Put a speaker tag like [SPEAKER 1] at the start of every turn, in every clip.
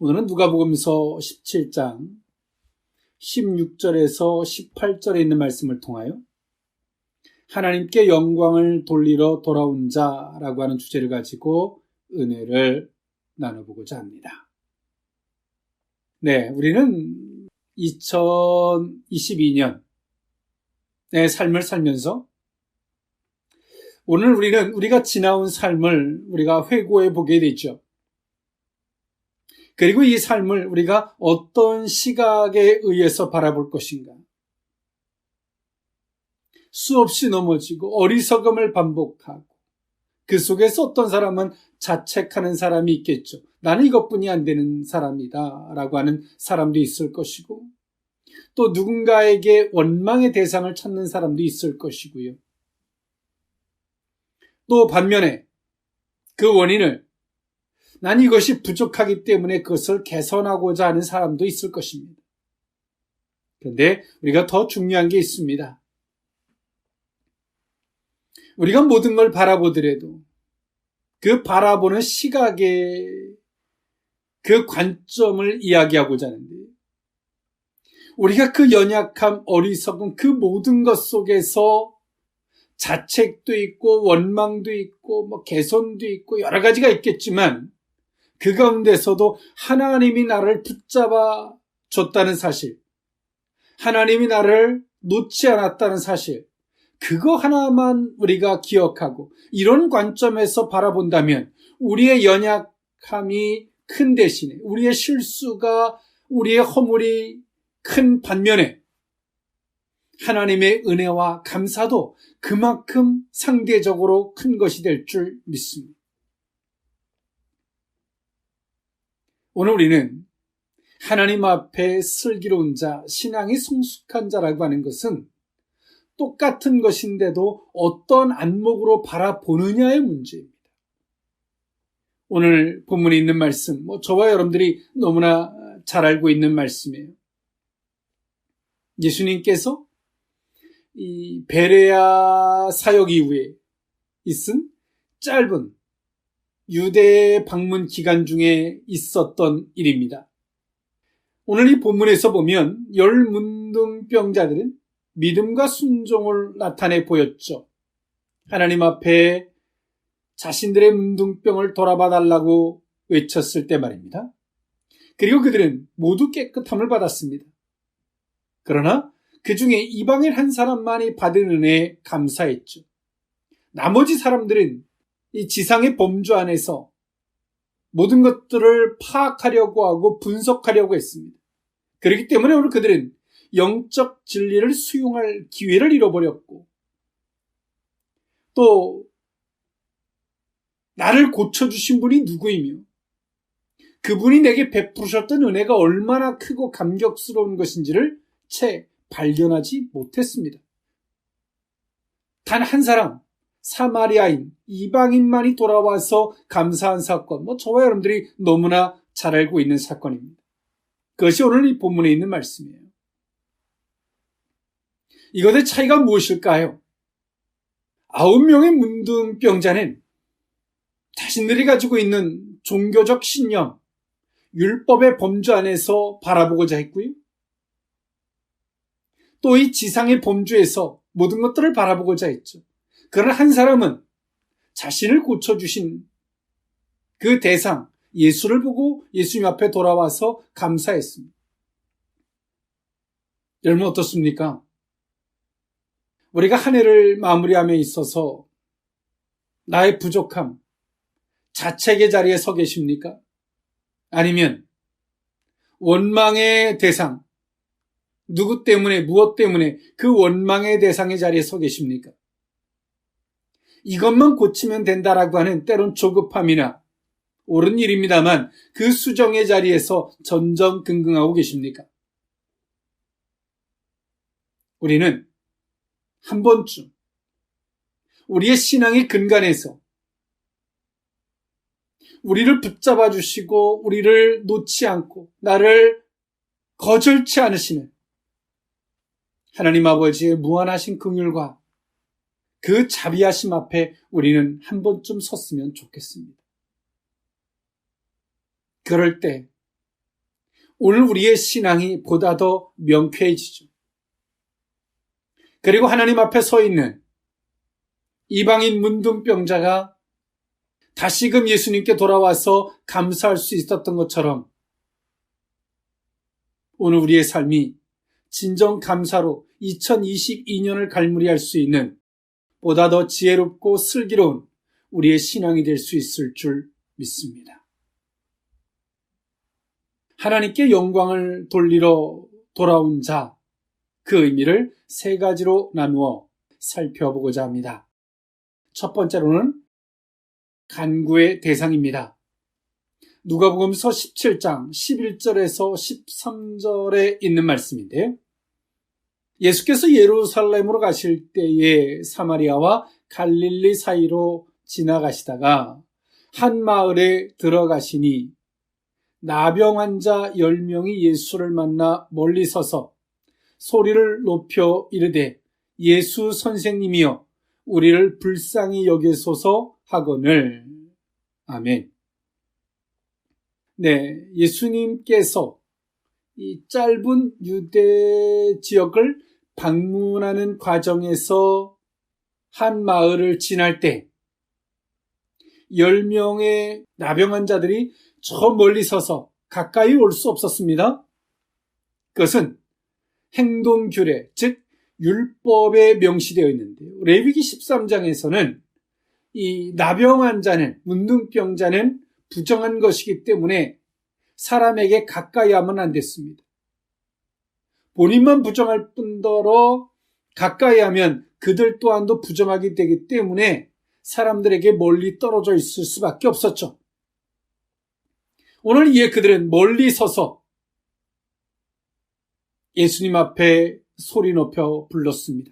[SPEAKER 1] 오늘은 누가복음서 17장 16절에서 18절에 있는 말씀을 통하여 하나님께 영광을 돌리러 돌아온 자라고 하는 주제를 가지고 은혜를 나눠보고자 합니다. 네, 우리는 2022년의 삶을 살면서 오늘 우리가 지나온 삶을 우리가 회고해 보게 되죠. 그리고 이 삶을 우리가 어떤 시각에 의해서 바라볼 것인가. 수없이 넘어지고 어리석음을 반복하고 그 속에서 어떤 사람은 자책하는 사람이 있겠죠. 나는 이것뿐이 안 되는 사람이다 라고 하는 사람도 있을 것이고 또 누군가에게 원망의 대상을 찾는 사람도 있을 것이고요. 또 반면에 그 원인을 난 이것이 부족하기 때문에 그것을 개선하고자 하는 사람도 있을 것입니다. 그런데 우리가 더 중요한 게 있습니다. 우리가 모든 걸 바라보더라도 그 바라보는 시각의 그 관점을 이야기하고자 하는데 우리가 그 연약함, 어리석음, 그 모든 것 속에서 자책도 있고 원망도 있고 개선도 있고 여러 가지가 있겠지만 그 가운데서도 하나님이 나를 붙잡아 줬다는 사실, 하나님이 나를 놓지 않았다는 사실, 그거 하나만 우리가 기억하고 이런 관점에서 바라본다면 우리의 연약함이 큰 대신에 우리의 실수가, 우리의 허물이 큰 반면에 하나님의 은혜와 감사도 그만큼 상대적으로 큰 것이 될 줄 믿습니다. 오늘 우리는 하나님 앞에 슬기로운 자, 신앙이 성숙한 자라고 하는 것은 똑같은 것인데도 어떤 안목으로 바라보느냐의 문제입니다. 오늘 본문에 있는 말씀, 저와 여러분들이 너무나 잘 알고 있는 말씀이에요. 예수님께서 이 베레아 사역 이후에 있은 짧은 유대 방문 기간 중에 있었던 일입니다. 오늘 이 본문에서 보면 10 문둥병자들은 믿음과 순종을 나타내 보였죠. 하나님 앞에 자신들의 문둥병을 돌아봐 달라고 외쳤을 때 말입니다. 그리고 그들은 모두 깨끗함을 받았습니다. 그러나 그 중에 이방인 한 사람만이 받은 은혜에 감사했죠. 나머지 사람들은 이 지상의 범주 안에서 모든 것들을 파악하려고 하고 분석하려고 했습니다. 그렇기 때문에 오늘 그들은 영적 진리를 수용할 기회를 잃어버렸고 또 나를 고쳐주신 분이 누구이며 그분이 내게 베푸셨던 은혜가 얼마나 크고 감격스러운 것인지를 채 발견하지 못했습니다. 단 한 사람, 사마리아인, 이방인만이 돌아와서 감사한 사건, 저와 여러분들이 너무나 잘 알고 있는 사건입니다. 그것이 오늘 이 본문에 있는 말씀이에요. 이것의 차이가 무엇일까요? 9명의 문둥병자는 자신들이 가지고 있는 종교적 신념, 율법의 범주 안에서 바라보고자 했고요. 또 이 지상의 범주에서 모든 것들을 바라보고자 했죠. 그러나 한 사람은 자신을 고쳐주신 그 대상, 예수를 보고 예수님 앞에 돌아와서 감사했습니다. 여러분 어떻습니까? 우리가 한 해를 마무리함에 있어서 나의 부족함, 자책의 자리에 서 계십니까? 아니면 원망의 대상, 누구 때문에, 무엇 때문에 그 원망의 대상의 자리에 서 계십니까? 이것만 고치면 된다라고 하는 때론 조급함이나 옳은 일입니다만 그 수정의 자리에서 전전긍긍하고 계십니까? 우리는 한 번쯤 우리의 신앙의 근간에서 우리를 붙잡아 주시고 우리를 놓지 않고 나를 거절치 않으시는 하나님 아버지의 무한하신 긍휼과 그 자비하심 앞에 우리는 한 번쯤 섰으면 좋겠습니다. 그럴 때 오늘 우리의 신앙이 보다 더 명쾌해지죠. 그리고 하나님 앞에 서 있는 이방인 문둥병자가 다시금 예수님께 돌아와서 감사할 수 있었던 것처럼 오늘 우리의 삶이 진정 감사로 2022년을 갈무리할 수 있는 보다 더 지혜롭고 슬기로운 우리의 신앙이 될 수 있을 줄 믿습니다. 하나님께 영광을 돌리러 돌아온 자, 그 의미를 세 가지로 나누어 살펴보고자 합니다. 첫 번째로는 간구의 대상입니다. 누가복음서 17장 11절에서 13절에 있는 말씀인데요. 예수께서 예루살렘으로 가실 때에 사마리아와 갈릴리 사이로 지나가시다가 한 마을에 들어가시니 나병 환자 10명이 예수를 만나 멀리 서서 소리를 높여 이르되 예수 선생님이여 우리를 불쌍히 여기소서 하거늘. 아멘. 네, 예수님께서 이 짧은 유대 지역을 방문하는 과정에서 한 마을을 지날 때 10명의 나병 환자들이 저 멀리 서서 가까이 올 수 없었습니다. 그것은 행동규례, 즉 율법에 명시되어 있는데요. 레위기 13장에서는 이 나병 환자는, 문둥병자는 부정한 것이기 때문에 사람에게 가까이 하면 안 됐습니다. 본인만 부정할 뿐더러 가까이 하면 그들 또한도 부정하게 되기 때문에 사람들에게 멀리 떨어져 있을 수밖에 없었죠. 오늘 이에 그들은 멀리 서서 예수님 앞에 소리 높여 불렀습니다.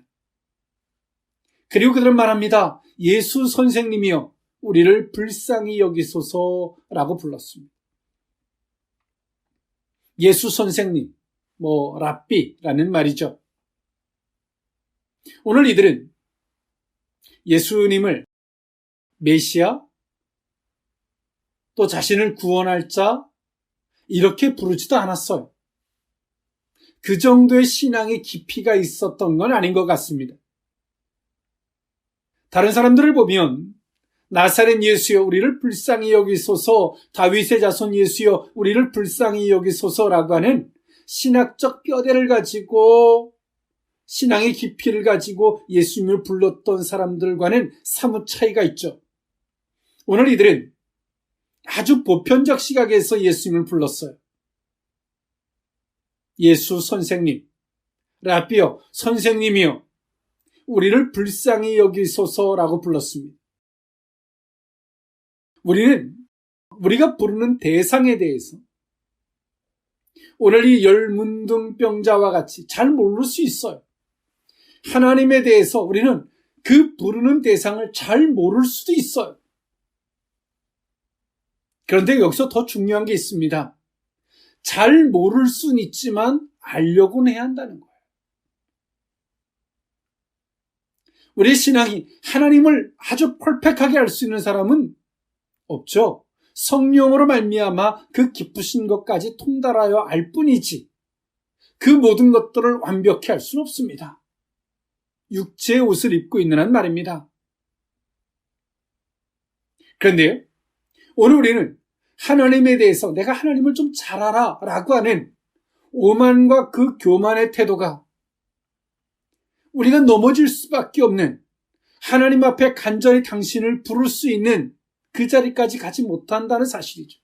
[SPEAKER 1] 그리고 그들은 말합니다. 예수 선생님이여 우리를 불쌍히 여기소서라고 불렀습니다. 예수 선생님, 랍비라는 말이죠. 오늘 이들은 예수님을 메시아, 또 자신을 구원할 자 이렇게 부르지도 않았어요. 그 정도의 신앙의 깊이가 있었던 건 아닌 것 같습니다. 다른 사람들을 보면 나사렛 예수여 우리를 불쌍히 여기소서, 다윗의 자손 예수여 우리를 불쌍히 여기소서라고 하는 신학적 뼈대를 가지고 신앙의 깊이를 가지고 예수님을 불렀던 사람들과는 사뭇 차이가 있죠. 오늘 이들은 아주 보편적 시각에서 예수님을 불렀어요. 예수 선생님, 랍비여 선생님이여 우리를 불쌍히 여기소서라고 불렀습니다. 우리가 부르는 대상에 대해서 오늘 이 열문둥병자와 같이 잘 모를 수 있어요. 하나님에 대해서 우리는 그 부르는 대상을 잘 모를 수도 있어요. 그런데 여기서 더 중요한 게 있습니다. 잘 모를 수는 있지만 알려고는 해야 한다는 거예요. 우리 신앙이 하나님을 아주 펄펙하게 알 수 있는 사람은 없죠. 성령으로 말미암아 그 기쁘신 것까지 통달하여 알 뿐이지 그 모든 것들을 완벽히 알 수는 없습니다. 육체의 옷을 입고 있는 한 말입니다. 그런데요, 오늘 우리는 하나님에 대해서 내가 하나님을 좀 잘 알아 라고 하는 오만과 그 교만의 태도가 우리가 넘어질 수밖에 없는, 하나님 앞에 간절히 당신을 부를 수 있는 그 자리까지 가지 못한다는 사실이죠.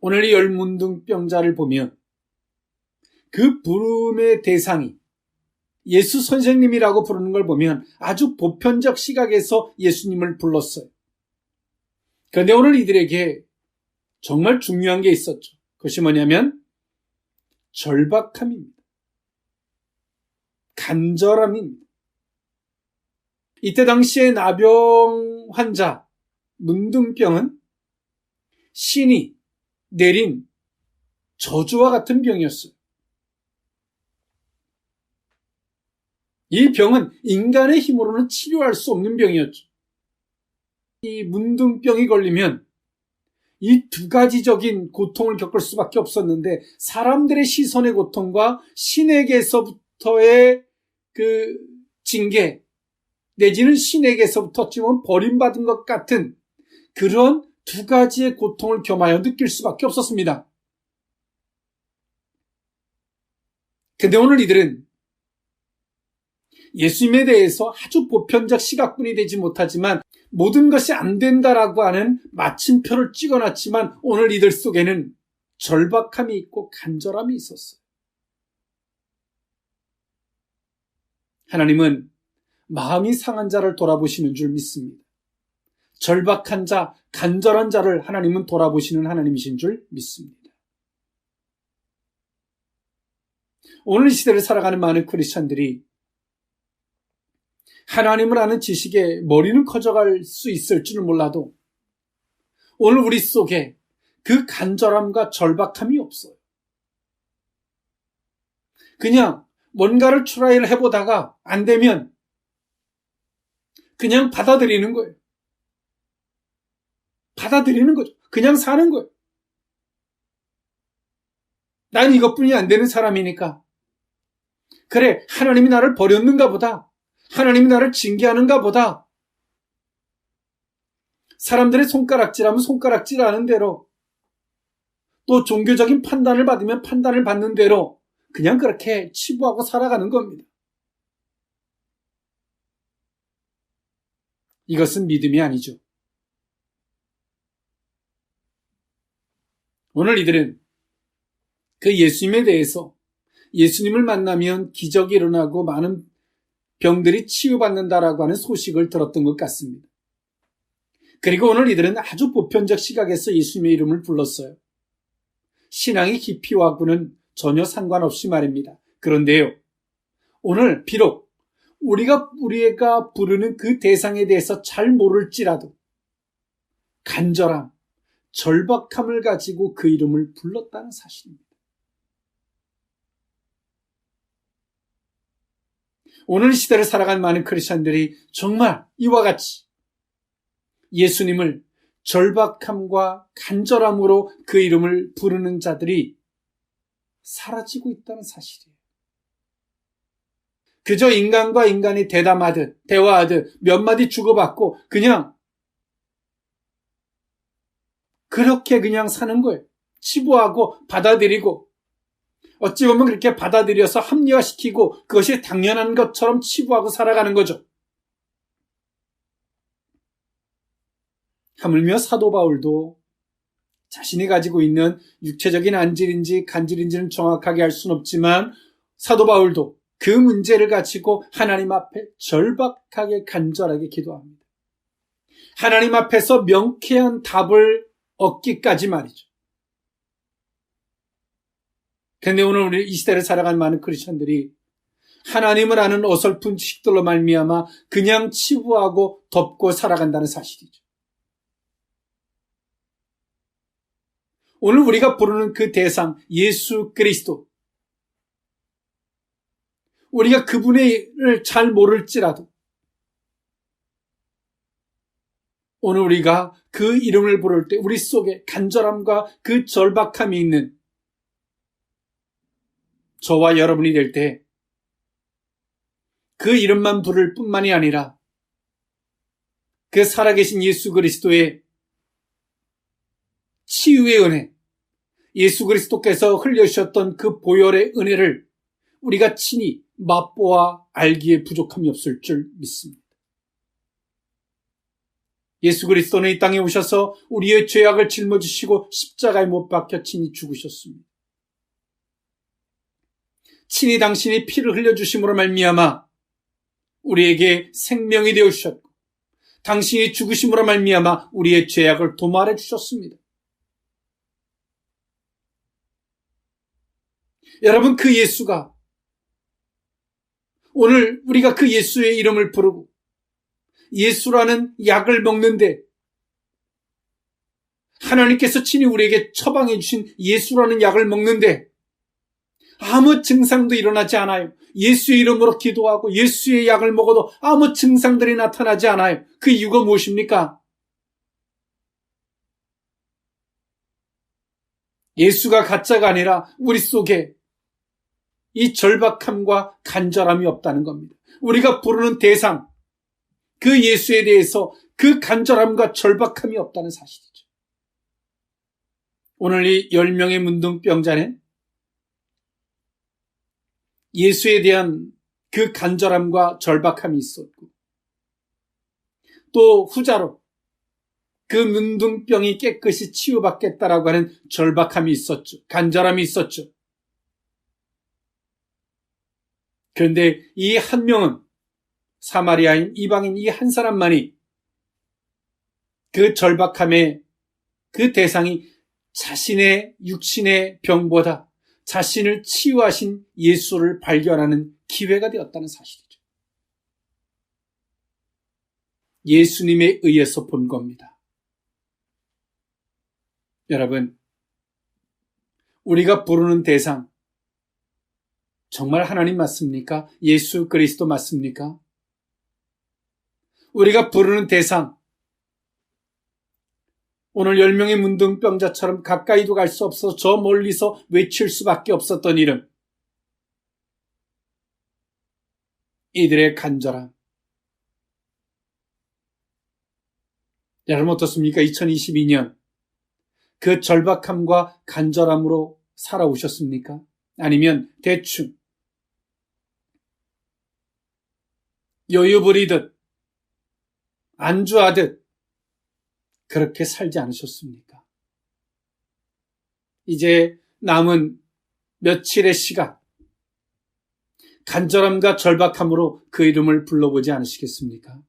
[SPEAKER 1] 오늘 이 열문둥병자를 보면 그 부름의 대상이 예수 선생님이라고 부르는 걸 보면 아주 보편적 시각에서 예수님을 불렀어요. 그런데 오늘 이들에게 정말 중요한 게 있었죠. 그것이 뭐냐면 절박함입니다. 간절함입니다. 이때 당시에 나병 환자, 문둥병은 신이 내린 저주와 같은 병이었어요. 이 병은 인간의 힘으로는 치료할 수 없는 병이었죠. 이 문둥병이 걸리면 이 두 가지적인 고통을 겪을 수밖에 없었는데 사람들의 시선의 고통과 신에게서부터의 그 징계 내지는 신에게서부터 어찌 보면 버림받은 것 같은 그런 두 가지의 고통을 겸하여 느낄 수밖에 없었습니다. 근데 오늘 이들은 예수님에 대해서 아주 보편적 시각뿐이 되지 못하지만 모든 것이 안 된다라고 하는 마침표를 찍어놨지만 오늘 이들 속에는 절박함이 있고 간절함이 있었어요. 하나님은 마음이 상한 자를 돌아보시는 줄 믿습니다. 절박한 자, 간절한 자를 하나님은 돌아보시는 하나님이신 줄 믿습니다. 오늘 이 시대를 살아가는 많은 크리스찬들이 하나님을 아는 지식에 머리는 커져갈 수 있을지는 몰라도 오늘 우리 속에 그 간절함과 절박함이 없어요. 그냥 뭔가를 트라이를 해보다가 안 되면 그냥 받아들이는 거예요. 받아들이는 거죠. 그냥 사는 거예요. 나는 이것뿐이 안 되는 사람이니까. 그래, 하나님이 나를 버렸는가 보다. 하나님이 나를 징계하는가 보다. 사람들의 손가락질하면 손가락질하는 대로 또 종교적인 판단을 받으면 판단을 받는 대로 그냥 그렇게 치부하고 살아가는 겁니다. 이것은 믿음이 아니죠. 오늘 이들은 그 예수님에 대해서 예수님을 만나면 기적이 일어나고 많은 병들이 치유받는다라고 하는 소식을 들었던 것 같습니다. 그리고 오늘 이들은 아주 보편적 시각에서 예수님의 이름을 불렀어요. 신앙의 깊이와는 전혀 상관없이 말입니다. 그런데요, 오늘 비록 우리가 부르는 그 대상에 대해서 잘 모를지라도 간절함, 절박함을 가지고 그 이름을 불렀다는 사실입니다. 오늘 시대를 살아간 많은 크리스찬들이 정말 이와 같이 예수님을 절박함과 간절함으로 그 이름을 부르는 자들이 사라지고 있다는 사실이에요. 그저 인간과 인간이 대담하듯 대화하듯 몇 마디 주고받고 그냥 그렇게 그냥 사는 거예요. 치부하고 받아들이고 어찌 보면 그렇게 받아들여서 합리화시키고 그것이 당연한 것처럼 치부하고 살아가는 거죠. 하물며 사도 바울도 자신이 가지고 있는 육체적인 안질인지 간질인지는 정확하게 알 수는 없지만 사도 바울도 그 문제를 가지고 하나님 앞에 절박하게 간절하게 기도합니다. 하나님 앞에서 명쾌한 답을 얻기까지 말이죠. 그런데 오늘 우리 이 시대를 살아가는 많은 크리스천들이 하나님을 아는 어설픈 지식들로 말미암아 그냥 치부하고 덮고 살아간다는 사실이죠. 오늘 우리가 부르는 그 대상 예수 그리스도, 우리가 그분을 잘 모를지라도 오늘 우리가 그 이름을 부를 때 우리 속에 간절함과 그 절박함이 있는 저와 여러분이 될 때 그 이름만 부를 뿐만이 아니라 그 살아계신 예수 그리스도의 치유의 은혜, 예수 그리스도께서 흘려주셨던 그 보혈의 은혜를 우리가 친히 맛보아 알기에 부족함이 없을 줄 믿습니다. 예수 그리스도는 이 땅에 오셔서 우리의 죄악을 짊어지시고 십자가에 못 박혀 친히 죽으셨습니다. 친히 당신이 피를 흘려주심으로 말미암아 우리에게 생명이 되어주셨고 당신이 죽으심으로 말미암아 우리의 죄악을 도말해 주셨습니다. 여러분, 그 예수가 오늘 우리가 그 예수의 이름을 부르고 예수라는 약을 먹는데 하나님께서 친히 우리에게 처방해 주신 예수라는 약을 먹는데 아무 증상도 일어나지 않아요. 예수의 이름으로 기도하고 예수의 약을 먹어도 아무 증상들이 나타나지 않아요. 그 이유가 무엇입니까? 예수가 가짜가 아니라 우리 속에 이 절박함과 간절함이 없다는 겁니다. 우리가 부르는 대상, 그 예수에 대해서 그 간절함과 절박함이 없다는 사실이죠. 오늘 이 10명의 문둥병자는 예수에 대한 그 간절함과 절박함이 있었고, 또 후자로 그 문둥병이 깨끗이 치유받겠다라고 하는 절박함이 있었죠. 간절함이 있었죠. 그런데 이 한 명은, 사마리아인 이방인 이 한 사람만이 그 절박함의 그 대상이 자신의 육신의 병보다 자신을 치유하신 예수를 발견하는 기회가 되었다는 사실이죠. 예수님에 의해서 본 겁니다. 여러분, 우리가 부르는 대상, 정말 하나님 맞습니까? 예수 그리스도 맞습니까? 우리가 부르는 대상, 오늘 10명의 문둥병자처럼 가까이도 갈 수 없어 저 멀리서 외칠 수밖에 없었던 이름, 이들의 간절함. 여러분 어떻습니까? 2022년 그 절박함과 간절함으로 살아오셨습니까? 아니면 대충 여유 부리듯 안주하듯 그렇게 살지 않으셨습니까? 이제 남은 며칠의 시간, 간절함과 절박함으로 그 이름을 불러보지 않으시겠습니까?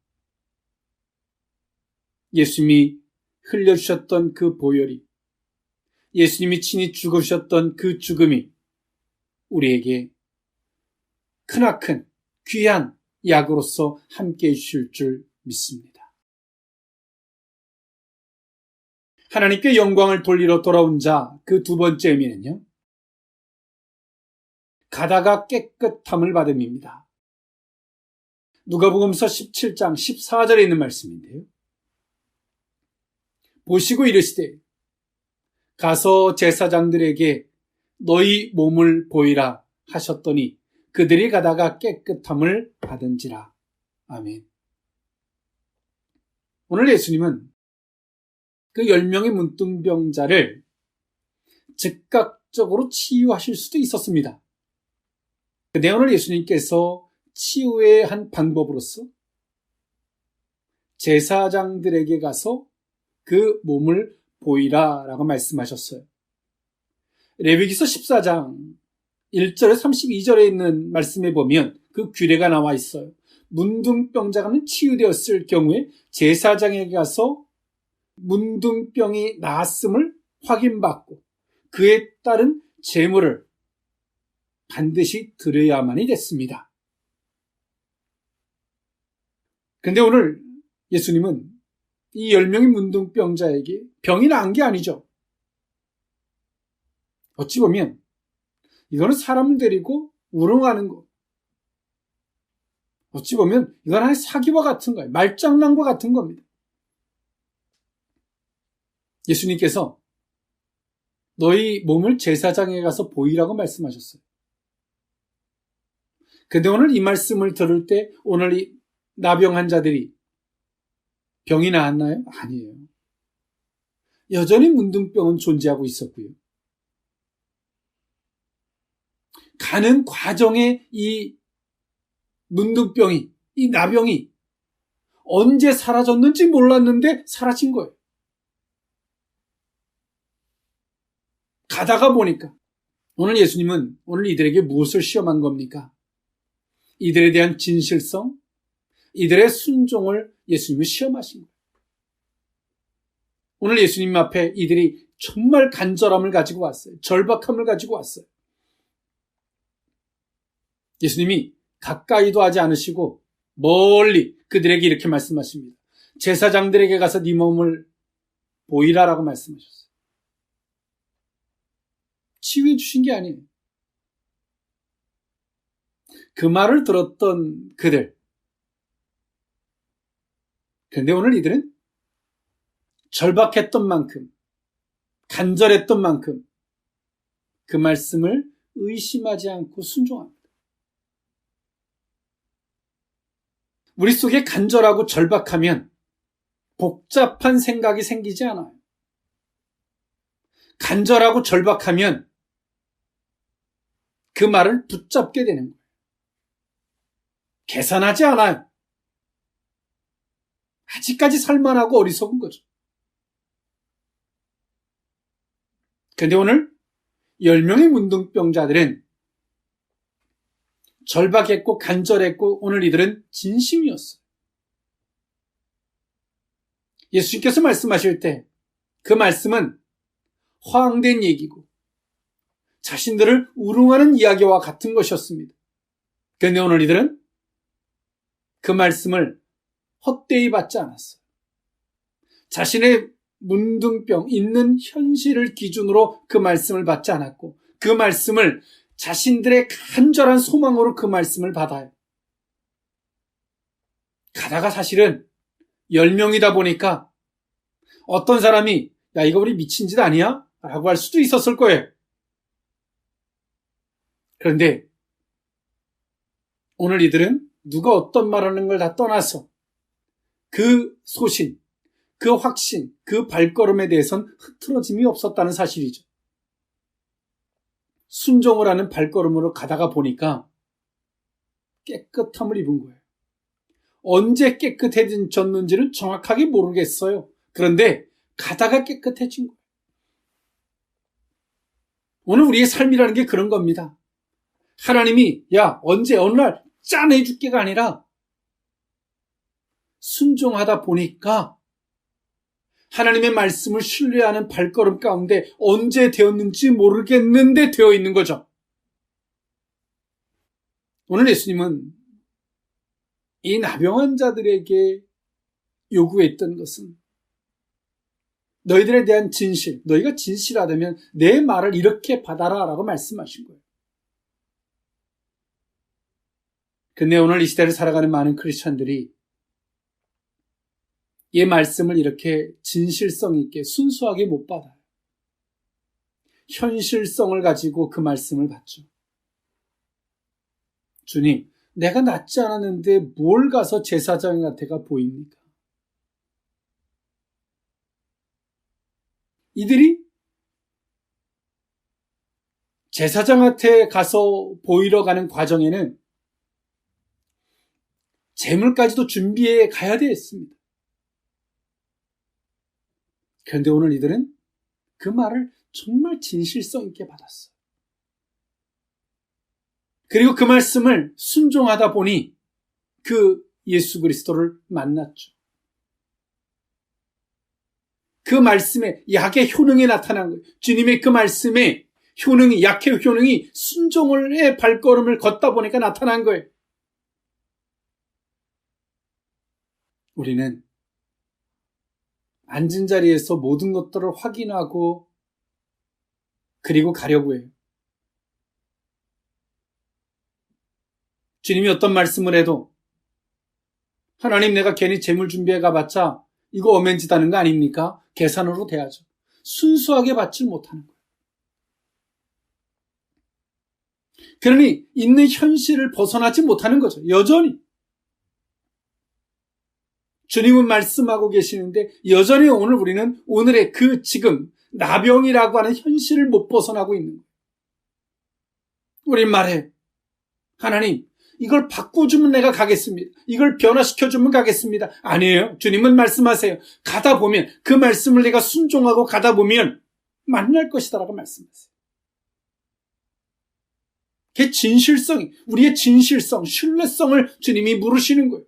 [SPEAKER 1] 예수님이 흘려주셨던 그 보혈이, 예수님이 친히 죽으셨던 그 죽음이 우리에게 크나큰 귀한 약으로서 함께해 주실 줄 믿습니다. 하나님께 영광을 돌리러 돌아온 자, 그 두 번째 의미는요, 가다가 깨끗함을 받음입니다. 누가복음서 17장 14절에 있는 말씀인데요. 보시고 이르시되 가서 제사장들에게 너희 몸을 보이라 하셨더니 그들이 가다가 깨끗함을 받은지라. 아멘. 오늘 예수님은 그 10명의 문둥병자를 즉각적으로 치유하실 수도 있었습니다. 근데 오늘 예수님께서 치유의 한 방법으로서 제사장들에게 가서 그 몸을 보이라라고 말씀하셨어요. 레위기서 14장 1절에 32절에 있는 말씀에 보면 그 규례가 나와 있어요. 문둥병자가 치유되었을 경우에 제사장에게 가서 문둥병이 나았음을 확인받고 그에 따른 제물을 반드시 드려야만이 됐습니다. 그런데 오늘 예수님은 이 10명의 문둥병자에게 병이 나은 게 아니죠. 어찌 보면 이거는 사람을 데리고 우롱하는 거. 어찌 보면 이건 하나의 사기와 같은 거예요. 말장난과 같은 겁니다. 예수님께서 너희 몸을 제사장에 가서 보이라고 말씀하셨어요. 근데 오늘 이 말씀을 들을 때 오늘 이 나병 환자들이 병이 나았나요? 아니에요. 여전히 문둥병은 존재하고 있었고요. 가는 과정에 이 문둥병이, 이 나병이 언제 사라졌는지 몰랐는데 사라진 거예요. 가다가 보니까 오늘 예수님은 오늘 이들에게 무엇을 시험한 겁니까? 이들에 대한 진실성, 이들의 순종을 예수님이 시험하신 거예요. 오늘 예수님 앞에 이들이 정말 간절함을 가지고 왔어요. 절박함을 가지고 왔어요. 예수님이 가까이도 하지 않으시고 멀리 그들에게 이렇게 말씀하십니다. 제사장들에게 가서 네 몸을 보이라라고 말씀하셨어요. 치유해 주신 게 아니에요. 그 말을 들었던 그들. 그런데 오늘 이들은 절박했던 만큼, 간절했던 만큼 그 말씀을 의심하지 않고 순종합니다. 우리 속에 간절하고 절박하면 복잡한 생각이 생기지 않아요. 간절하고 절박하면 그 말을 붙잡게 되는 거예요. 계산하지 않아요. 아직까지 살만하고 어리석은 거죠. 그런데 오늘 10명의 문둥병자들은 절박했고 간절했고 오늘 이들은 진심이었어요. 예수님께서 말씀하실 때 그 말씀은 허황된 얘기고 자신들을 우롱하는 이야기와 같은 것이었습니다. 그런데 오늘 이들은 그 말씀을 헛되이 받지 않았어요. 자신의 문둥병, 있는 현실을 기준으로 그 말씀을 받지 않았고 그 말씀을 자신들의 간절한 소망으로 그 말씀을 받아요. 가다가 사실은 10명이다 보니까 어떤 사람이 야 이거 우리 미친 짓 아니야? 라고 할 수도 있었을 거예요. 그런데 오늘 이들은 누가 어떤 말하는 걸 다 떠나서 그 소신, 그 확신, 그 발걸음에 대해서는 흐트러짐이 없었다는 사실이죠. 순종을 하는 발걸음으로 가다가 보니까 깨끗함을 입은 거예요. 언제 깨끗해졌는지는 정확하게 모르겠어요. 그런데 가다가 깨끗해진 거예요. 오늘 우리의 삶이라는 게 그런 겁니다. 하나님이 야 언제 어느 날 짠 해줄게가 아니라 순종하다 보니까 하나님의 말씀을 신뢰하는 발걸음 가운데 언제 되었는지 모르겠는데 되어 있는 거죠. 오늘 예수님은 이 나병 자들에게 요구했던 것은 너희들에 대한 진실, 너희가 진실하다면 내 말을 이렇게 받아라 라고 말씀하신 거예요. 근데 오늘 이 시대를 살아가는 많은 크리스찬들이 이 말씀을 이렇게 진실성 있게 순수하게 못 받아요. 현실성을 가지고 그 말씀을 받죠. 주님, 내가 낫지 않았는데 뭘 가서 제사장한테가 보입니까? 이들이 제사장한테 가서 보이러 가는 과정에는 재물까지도 준비해 가야 되었습니다. 그런데 오늘 이들은 그 말을 정말 진실성 있게 받았어요. 그리고 그 말씀을 순종하다 보니 그 예수 그리스도를 만났죠. 그 말씀에 약의 효능이 나타난 거예요. 주님의 그 말씀에 효능이, 약의 효능이 순종의 발걸음을 걷다 보니까 나타난 거예요. 우리는 앉은 자리에서 모든 것들을 확인하고 그리고 가려고 해요. 주님이 어떤 말씀을 해도 하나님 내가 괜히 재물 준비해 가봤자 이거 어맨짓하는 거 아닙니까? 계산으로 돼야죠. 순수하게 받지 못하는 거예요. 그러니 있는 현실을 벗어나지 못하는 거죠. 여전히. 주님은 말씀하고 계시는데 여전히 오늘 우리는 오늘의 그 지금 나병이라고 하는 현실을 못 벗어나고 있는 거예요. 우린 말해 하나님 이걸 바꿔주면 내가 가겠습니다. 이걸 변화시켜주면 가겠습니다. 아니에요. 주님은 말씀하세요. 가다 보면 그 말씀을 내가 순종하고 가다 보면 만날 것이다라고 말씀하세요. 그게 진실성이 우리의 진실성, 신뢰성을 주님이 물으시는 거예요.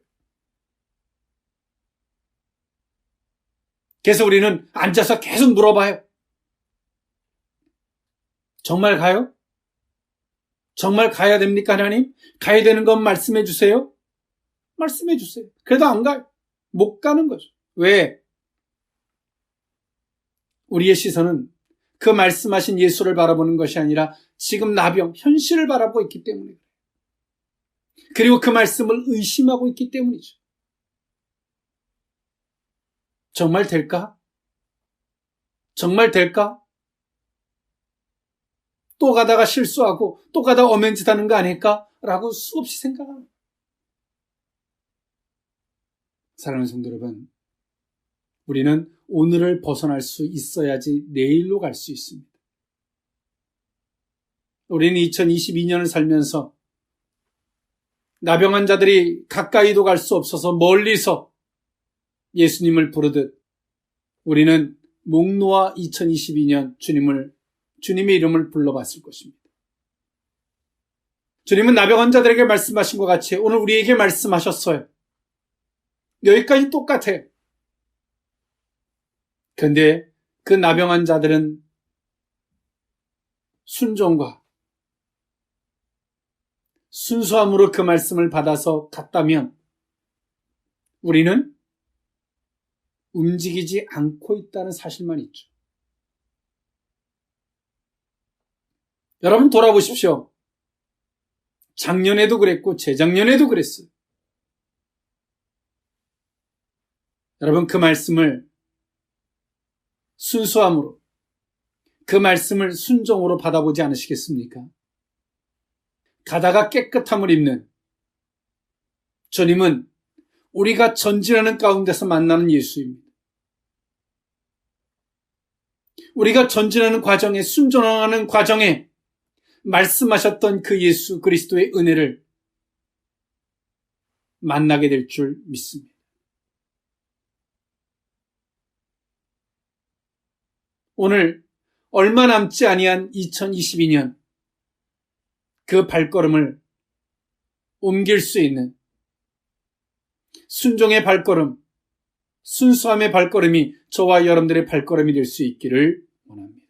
[SPEAKER 1] 그래서 우리는 앉아서 계속 물어봐요. 정말 가요? 정말 가야 됩니까, 하나님? 가야 되는 건 말씀해 주세요. 말씀해 주세요. 그래도 안 가요. 못 가는 거죠. 왜? 우리의 시선은 그 말씀하신 예수를 바라보는 것이 아니라 지금 나병, 현실을 바라보고 있기 때문에 그리고 그 말씀을 의심하고 있기 때문이죠. 정말 될까? 정말 될까? 또 가다가 실수하고 또 가다가 엄연짓 하는 거 아닐까라고 수없이 생각합니다. 사랑하는 성도 여러분, 우리는 오늘을 벗어날 수 있어야지 내일로 갈 수 있습니다. 우리는 2022년을 살면서 나병 환자들이 가까이도 갈 수 없어서 멀리서 예수님을 부르듯 우리는 목 놓아 2022년 주님의 이름을 불러봤을 것입니다. 주님은 나병 환자들에게 말씀하신 것 같이 오늘 우리에게 말씀하셨어요. 여기까지 똑같아요. 그런데 그 나병 환자들은 순종과 순수함으로 그 말씀을 받아서 갔다면 우리는 움직이지 않고 있다는 사실만 있죠. 여러분 돌아보십시오. 작년에도 그랬고 재작년에도 그랬어요. 여러분 그 말씀을 순수함으로 그 말씀을 순종으로 받아보지 않으시겠습니까? 가다가 깨끗함을 입는 주님은 우리가 전진하는 가운데서 만나는 예수입니다. 우리가 전진하는 과정에 순종하는 과정에 말씀하셨던 그 예수 그리스도의 은혜를 만나게 될 줄 믿습니다. 오늘 얼마 남지 아니한 2022년 그 발걸음을 옮길 수 있는 순종의 발걸음, 순수함의 발걸음이 저와 여러분들의 발걸음이 될 수 있기를 원합니다.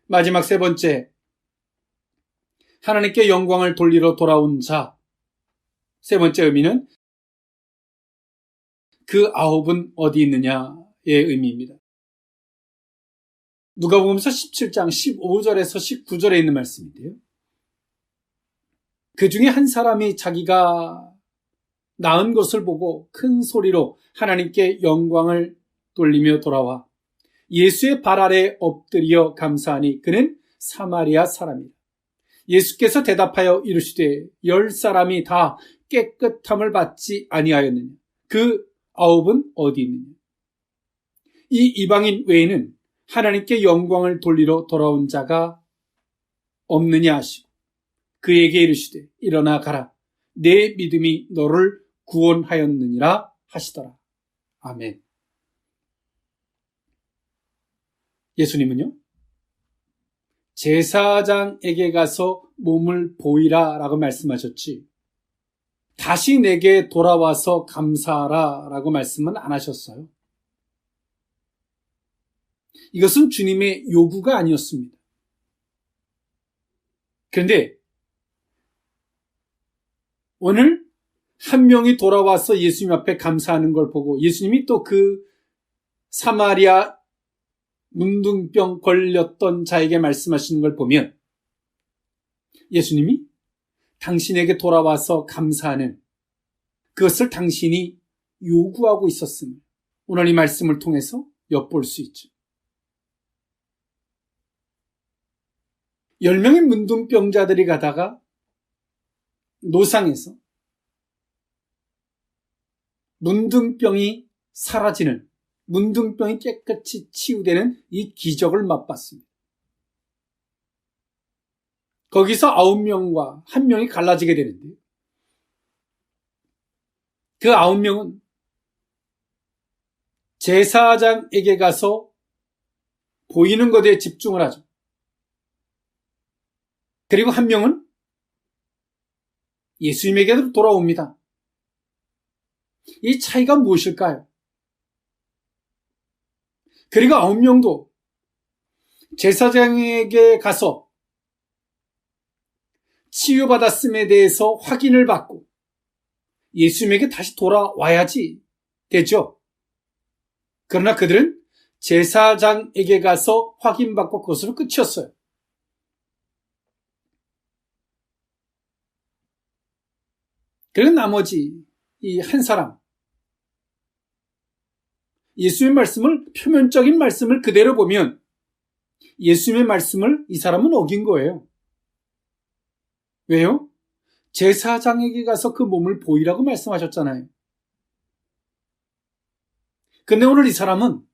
[SPEAKER 1] 마지막 세 번째, 하나님께 영광을 돌리러 돌아온 자. 세 번째 의미는 그 아홉은 어디 있느냐의 의미입니다. 누가복음서 17장 15절에서 19절에 있는 말씀인데요. 그 중에 한 사람이 자기가 낳은 것을 보고 큰 소리로 하나님께 영광을 돌리며 돌아와 예수의 발 아래 엎드려 감사하니 그는 사마리아 사람이다. 예수께서 대답하여 이르시되 10사람이 다 깨끗함을 받지 아니하였느냐? 그 아홉은 어디 있느냐? 이 이방인 외에는 하나님께 영광을 돌리러 돌아온 자가 없느냐 하시고 그에게 이르시되 일어나 가라. 내 믿음이 너를 구원하였느니라 하시더라. 아멘. 예수님은요, 제사장에게 가서 몸을 보이라 라고 말씀하셨지 다시 내게 돌아와서 감사하라 라고 말씀은 안 하셨어요. 이것은 주님의 요구가 아니었습니다. 그런데 오늘 한 명이 돌아와서 예수님 앞에 감사하는 걸 보고 예수님이 또 그 사마리아 문둥병 걸렸던 자에게 말씀하시는 걸 보면 예수님이 당신에게 돌아와서 감사하는 그것을 당신이 요구하고 있었음을 오늘 이 말씀을 통해서 엿볼 수 있죠. 10명의 문둥병자들이 가다가 노상에서 문둥병이 사라지는, 문둥병이 깨끗이 치유되는 이 기적을 맛봤습니다. 거기서 9명과 1명이 갈라지게 되는데 그 9명은 제사장에게 가서 보이는 것에 집중을 하죠. 그리고 1명은 예수님에게로 돌아옵니다. 이 차이가 무엇일까요? 그리고 9명도 제사장에게 가서 치유받았음에 대해서 확인을 받고 예수님에게 다시 돌아와야지 되죠. 그러나 그들은 제사장에게 가서 확인받고 그것으로 끝이었어요. 그리고 나머지 이 한 사람, 예수의 말씀을, 표면적인 말씀을 그대로 보면 예수님의 말씀을 이 사람은 어긴 거예요. 왜요? 제사장에게 가서 그 몸을 보이라고 말씀하셨잖아요. 근데 오늘 이 사람은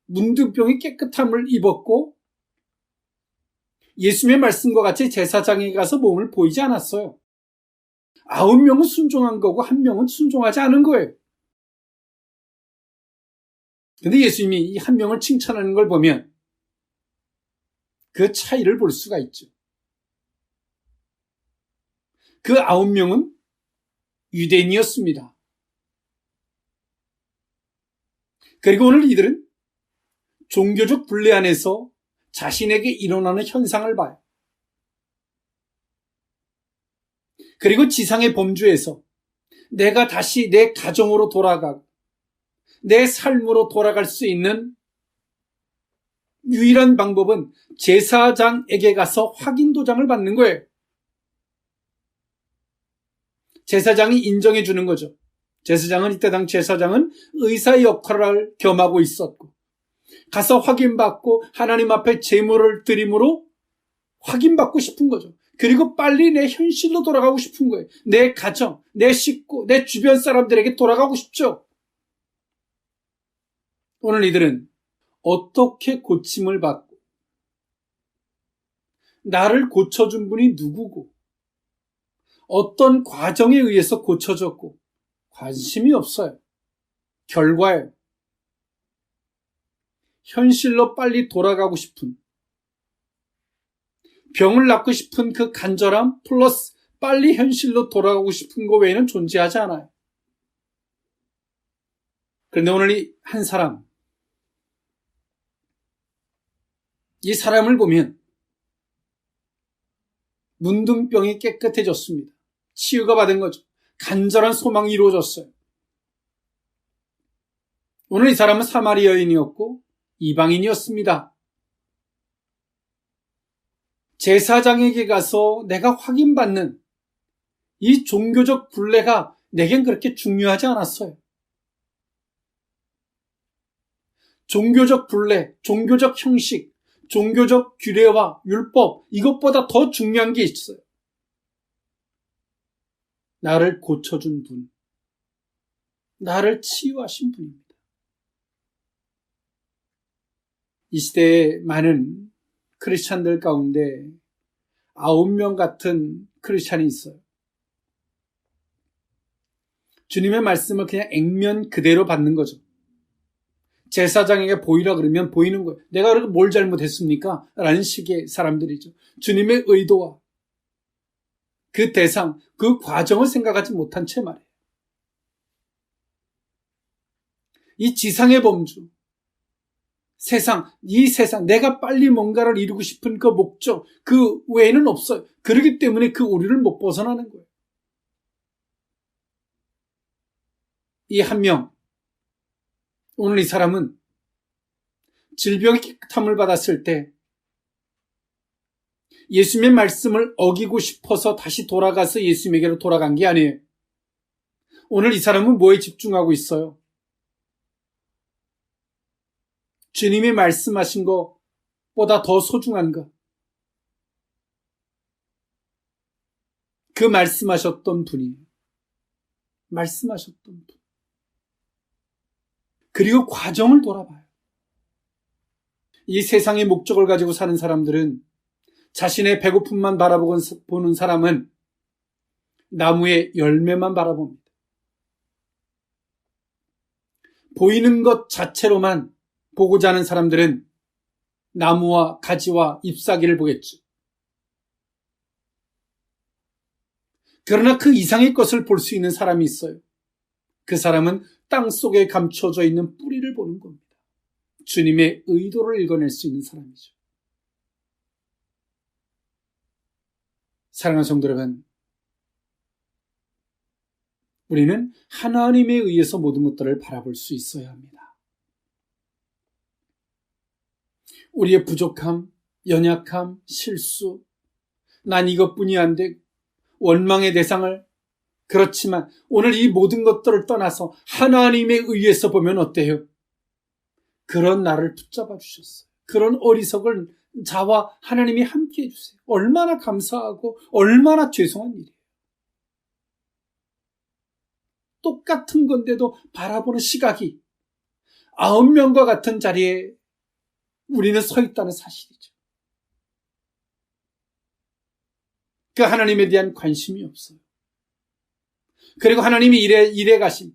[SPEAKER 1] 문둥병이 깨끗함을 입었고 예수님의 말씀과 같이 제사장에게 가서 몸을 보이지 않았어요. 9명은 순종한 거고 1명은 순종하지 않은 거예요. 근데 예수님이 이 1명을 칭찬하는 걸 보면 그 차이를 볼 수가 있죠. 그 9명은 유대인이었습니다. 그리고 오늘 이들은 종교적 분례 안에서 자신에게 일어나는 현상을 봐요. 그리고 지상의 범주에서 내가 다시 내 가정으로 돌아가고 내 삶으로 돌아갈 수 있는 유일한 방법은 제사장에게 가서 확인 도장을 받는 거예요. 제사장이 인정해 주는 거죠. 제사장은 이때 당 제사장은 의사의 역할을 겸하고 있었고 가서 확인받고 하나님 앞에 제물을 드림으로 확인받고 싶은 거죠. 그리고 빨리 내 현실로 돌아가고 싶은 거예요. 내 가정, 내 식구, 내 주변 사람들에게 돌아가고 싶죠. 오늘 이들은 어떻게 고침을 받고 나를 고쳐준 분이 누구고 어떤 과정에 의해서 고쳐졌고 관심이 없어요. 결과예요. 현실로 빨리 돌아가고 싶은 병을 낫고 싶은 그 간절함 플러스 빨리 현실로 돌아가고 싶은 것 외에는 존재하지 않아요. 그런데 오늘 이 한 사람, 이 사람을 보면 문둥병이 깨끗해졌습니다. 치유가 받은 거죠. 간절한 소망이 이루어졌어요. 오늘 이 사람은 사마리아 여인이었고 이방인이었습니다. 제사장에게 가서 내가 확인받는 이 종교적 분례가 내겐 그렇게 중요하지 않았어요. 종교적 분례, 종교적 형식, 종교적 규례와 율법, 이것보다 더 중요한 게 있어요. 나를 고쳐준 분, 나를 치유하신 분입니다. 이 시대에 많은 크리스찬들 가운데 9명 같은 크리스찬이 있어요. 주님의 말씀을 그냥 액면 그대로 받는 거죠. 제사장에게 보이라 그러면 보이는 거예요. 내가 그렇게 뭘 잘못했습니까? 라는 식의 사람들이죠. 주님의 의도와 그 대상, 그 과정을 생각하지 못한 채 말이에요. 이 지상의 범주, 세상, 이 세상, 내가 빨리 뭔가를 이루고 싶은 그 목적, 그 외에는 없어요. 그렇기 때문에 그 오류를 못 벗어나는 거예요. 이 1명, 오늘 이 사람은 질병의 깨끗함을 받았을 때 예수님의 말씀을 어기고 싶어서 다시 돌아가서 예수님에게로 돌아간 게 아니에요. 오늘 이 사람은 뭐에 집중하고 있어요? 주님이 말씀하신 것보다 더 소중한 것. 그 말씀하셨던 분이에요. 말씀하셨던 분. 그리고 과정을 돌아봐요. 이 세상의 목적을 가지고 사는 사람들은 자신의 배고픔만 바라보는 사람은 나무의 열매만 바라봅니다. 보이는 것 자체로만 보고자 하는 사람들은 나무와 가지와 잎사귀를 보겠죠. 그러나 그 이상의 것을 볼 수 있는 사람이 있어요. 그 사람은 땅속에 감춰져 있는 뿌리를 보는 겁니다. 주님의 의도를 읽어낼 수 있는 사람이죠. 사랑하는 성도 여러분, 우리는 하나님에 의해서 모든 것들을 바라볼 수 있어야 합니다. 우리의 부족함, 연약함, 실수, 난 이것뿐이 안 돼, 원망의 대상을, 그렇지만 오늘 이 모든 것들을 떠나서 하나님에 의해서 보면 어때요? 그런 나를 붙잡아 주셨어요. 그런 어리석은 자와 하나님이 함께 해주세요. 얼마나 감사하고 얼마나 죄송한 일이에요. 똑같은 건데도 바라보는 시각이 9명과 같은 자리에 우리는 서 있다는 사실이죠. 그 하나님에 대한 관심이 없어요. 그리고 하나님이 일해 가심,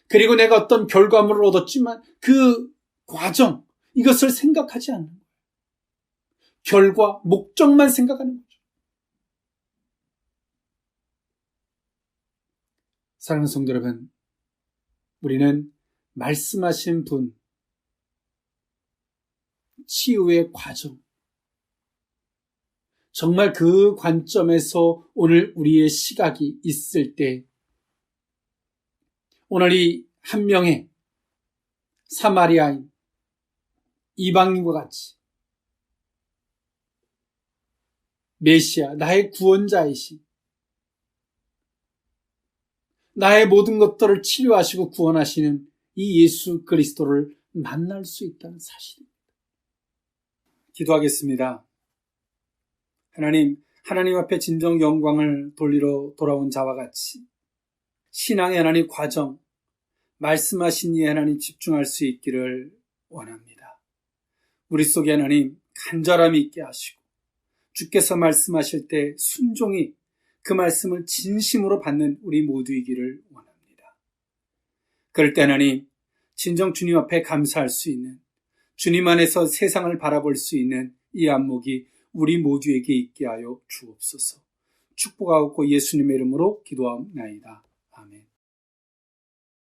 [SPEAKER 1] 그리고 내가 어떤 결과물을 얻었지만 그 과정, 이것을 생각하지 않는 거예요. 결과, 목적만 생각하는 거죠. 사랑하는 성도 여러분, 우리는 말씀하신 분, 치유의 과정, 정말 그 관점에서 오늘 우리의 시각이 있을 때 오늘 이 한 명의 사마리아인, 이방인과 같이 메시아, 나의 구원자이신, 나의 모든 것들을 치료하시고 구원하시는 이 예수 그리스도를 만날 수 있다는 사실입니다. 기도하겠습니다. 하나님 앞에 진정 영광을 돌리러 돌아온 자와 같이 신앙의 하나님 과정, 말씀하신 이 하나님 집중할 수 있기를 원합니다. 우리 속에 하나님 간절함이 있게 하시고 주께서 말씀하실 때 순종히 그 말씀을 진심으로 받는 우리 모두이기를 원합니다. 그럴 때 하나님 진정 주님 앞에 감사할 수 있는, 주님 안에서 세상을 바라볼 수 있는 이 안목이 우리 모두에게 있게 하여 주옵소서. 축복하옵고 예수님의 이름으로 기도하옵나이다.